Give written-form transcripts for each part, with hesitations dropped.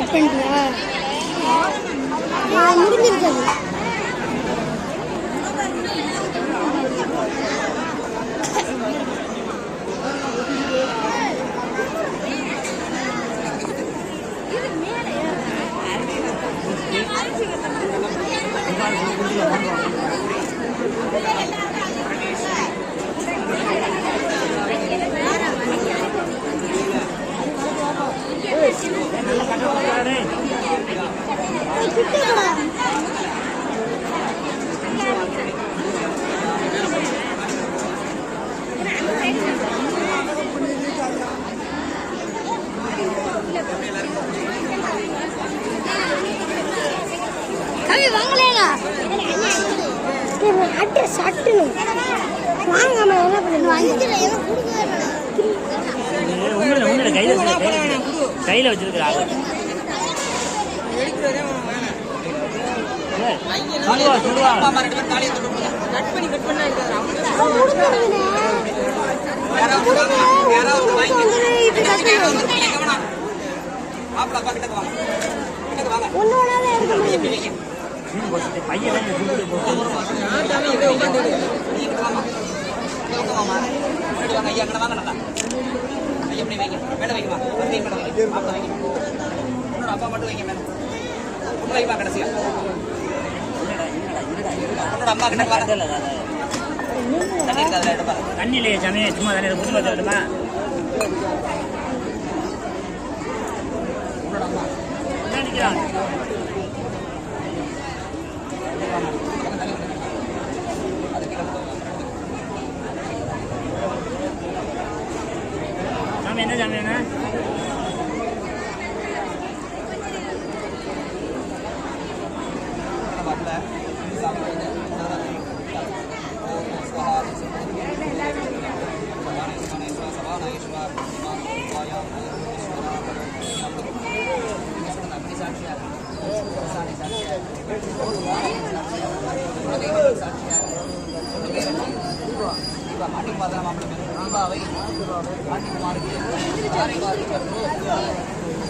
Start பண்ணிட்டியா? முடிஞ்சிருக்காது. கையில வச்சிருக்கிறாங்க. அப்பா மட்டும் வைங்க மேடம். வைப்பா கடைசியா அம்மா கிட்ட தண்ணியிலே சமயம் சும்மா தண்ணி புது வச்சுமா நினைக்கிறான். சாமி என்ன சாமி என்ன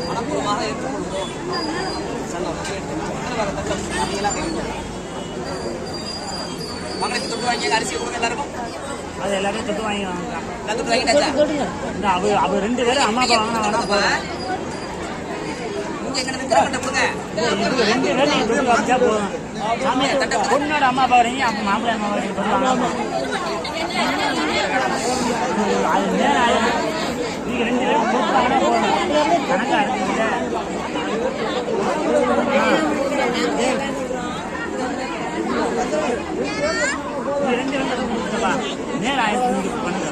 மனப்பூர்வமாக ஏற்றுக்கொள்கிறோம். மங்களுக்கு தொட்டு வாங்கி அரிசி கொடுங்க எல்லாருக்கும். அது எல்லாத்தையும் தொட்டு வாங்கிடுவாங்க. அவர் 2 பேரும் அம்மா அப்பா வாங்கினா பொண்ணோட அம்மா அப்பா வரீங்க, அப்ப மாப்பிள்ளை அம்மா வரீங்க. அது நேரம் ஆயிடும். நீங்க 2 பேரும் கொடுத்தாங்கன்னா போதும். கணக்கா இருக்கீங்க. 2 கொடுத்துப்பா. நேரம் ஆயிடுச்சு. பண்ணுங்க.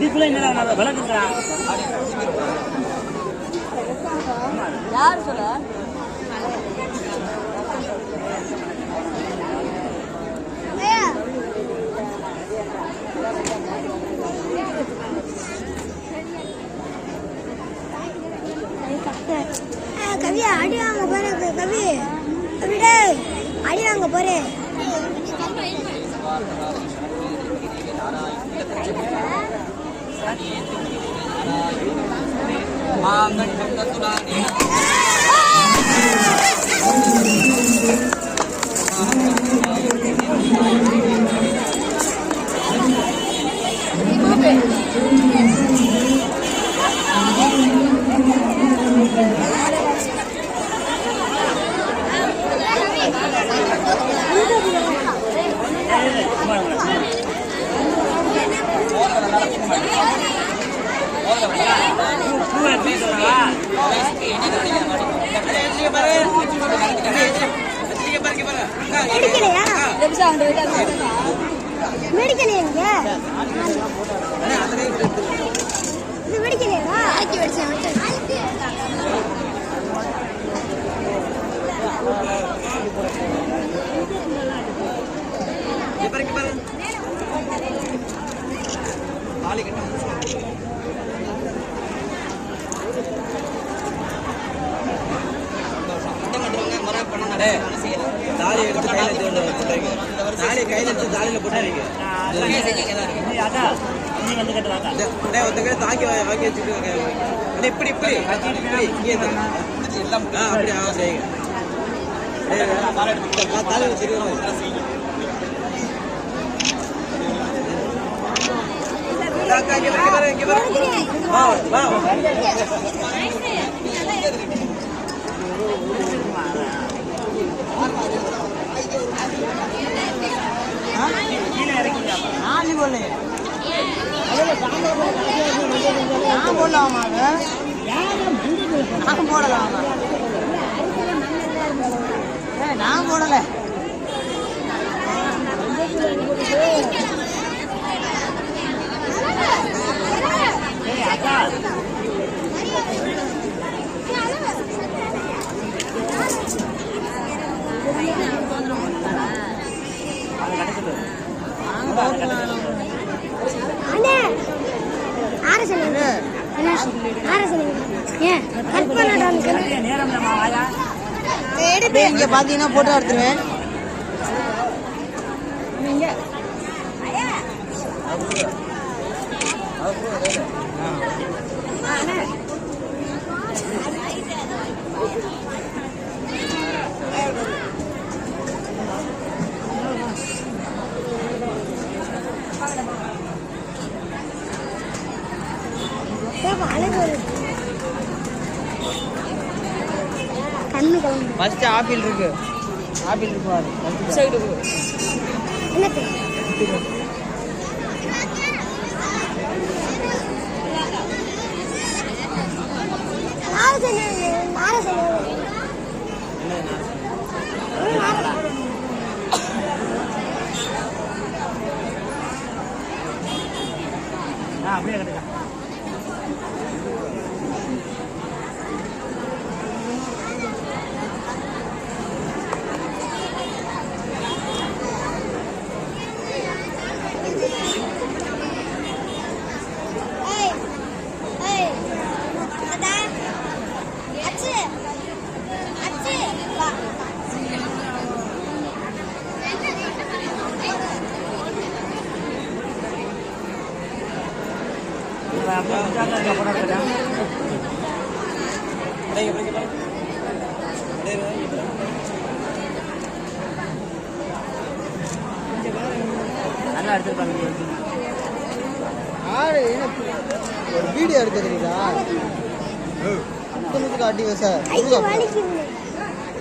இதுக்குள்ள என்ன விளக்குறா யார் சொல்ல? கவி அடி வாங்க போறேன். கவி கவிடே அடி வாங்க போறேன். பண்ண தாலி எடுத்து கையில போட்டாங்க. தாலி கையில எடுத்து தாலியில போட்டாங்க. அதான் நீ வந்து கட்டுவாங்க ஒருத்தங்க தாக்கி வாங்கி வச்சுட்டு இப்படி இப்படி இப்படி இங்கே எல்லாம் அப்படி செய்யுங்க. தாலி வச்சிருக்கோம். வா வா கீழே இறக்கிங்க நான் போடல நான் போடலாமா நான் போடலாமா நான் போடல அக்கா அண்ணே ஆறு சொல்லுங்க ஆறு சொல்லுங்க ஏன் கட் பண்ண நேரம் ஆயா இங்க பாத்தீங்கன்னா போட்டோ எடுத்துருவேன். கண்ணு கலந்து ஃபர்ஸ்ட் ஆப்பிள் இருக்கு பாரு என்னது ஆறு சொல்லுங்க ஆறு சொல்லுங்க அப்படியே கட்டுக்கா நல்லா எடுத்துருப்பாங்க ஆடு எனக்கு ஒரு வீடியோ எடுத்துக்கிறீங்களா? அடி சார் கைக்கு வலிக்குது